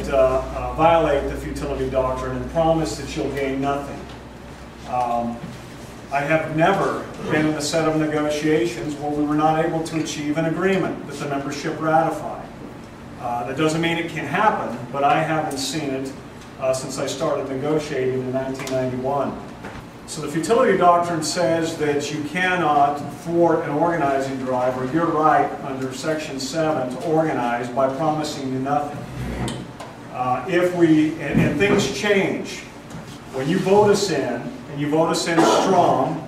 that violate the futility doctrine and promise that you'll gain nothing. I have never been in a set of negotiations where we were not able to achieve an agreement that the membership ratified. That doesn't mean it can't happen, but I haven't seen it since I started negotiating in 1991. So the futility doctrine says that you cannot thwart an organizing drive, or your right under Section 7 to organize by promising you nothing. And things change. When you vote us in, and you vote us in strong,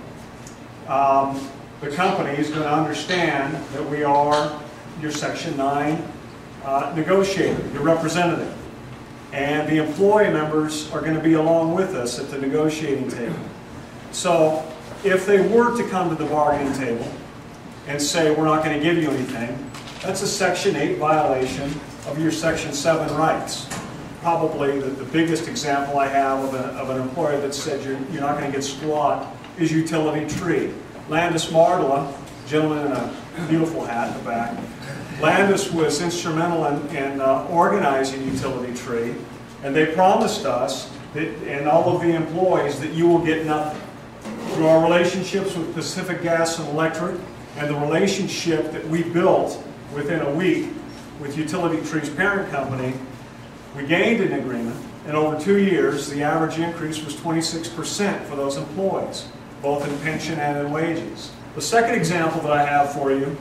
the company is going to understand that we are your Section 9 negotiator, your representative. And the employee members are going to be along with us at the negotiating table. So if they were to come to the bargaining table and say, we're not going to give you anything, that's a Section 8 violation of your Section 7 rights. Probably the biggest example I have of an employer that said you're not going to get squat is Utility Tree. Landis Mardula, gentleman in a beautiful hat in the back, Landis was instrumental in organizing Utility Tree, and they promised us that, and all of the employees, that you will get nothing. Through our relationships with Pacific Gas and Electric, and the relationship that we built within a week with Utility Tree's parent company, we gained an agreement, and over 2 years, the average increase was 26% for those employees, both in pension and in wages. The second example that I have for you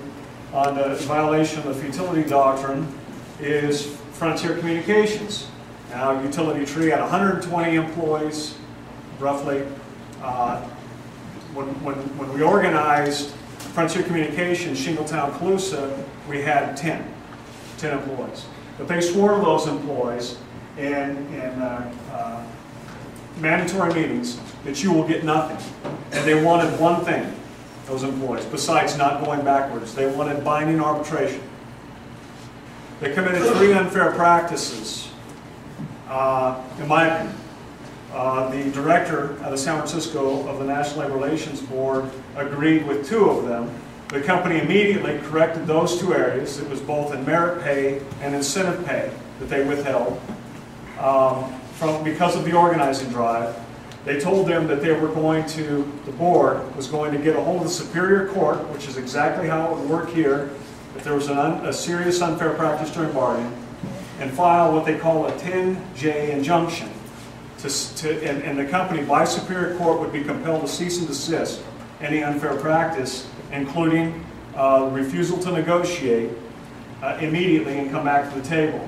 on the violation of the futility doctrine is Frontier Communications. Now, Utility Tree had 120 employees, roughly. When we organized Frontier Communications, Shingletown, Calusa, we had 10 employees. But they swore to those employees in mandatory meetings that you will get nothing. And they wanted one thing, those employees, besides not going backwards. They wanted binding arbitration. They committed 3 unfair practices, in my opinion. The director of the San Francisco of the National Labor Relations Board agreed with 2 of them. The company immediately corrected those 2 areas. It was both in merit pay and incentive pay that they withheld because of the organizing drive. They told them that they were going to, the board was going to get a hold of the Superior Court, which is exactly how it would work here, if there was a serious unfair practice during bargaining, and file what they call a 10J injunction. And the company, by Superior Court, would be compelled to cease and desist any unfair practice, including refusal to negotiate immediately and come back to the table.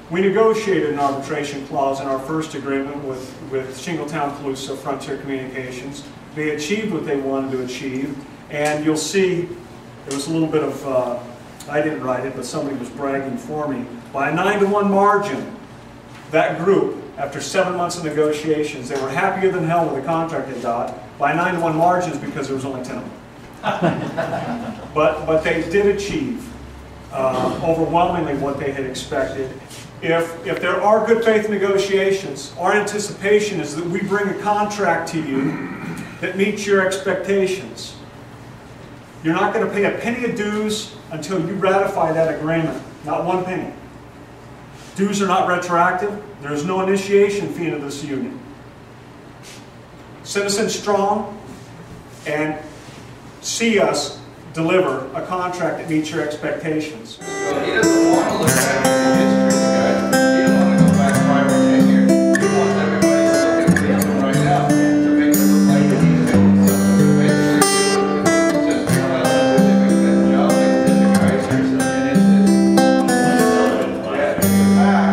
We negotiated an arbitration clause in our first agreement with Shingletown, Calusa, Frontier Communications. They achieved what they wanted to achieve, and you'll see there was a little bit of, I didn't write it, but somebody was bragging for me. By a 9-to-1 margin, that group, after 7 months of negotiations, they were happier than hell with the contract they got, by 9-to-1 margins because there was only 10 of them. But they did achieve overwhelmingly what they had expected. If there are good faith negotiations, our anticipation is that we bring a contract to you that meets your expectations. You're not going to pay a penny of dues until you ratify that agreement, not 1 penny. Dues are not retroactive. There is no initiation fee into this union. Citizen strong, and see us deliver a contract that meets your expectations. Well, he doesn't want to look back at history, guys. He doesn't want to go back 5 or 10 years. He wants everybody to look at this right now to make it look like he's doing something. Basically, just talking about a specific job, like specific guys, and it's just, yeah, it's a fact.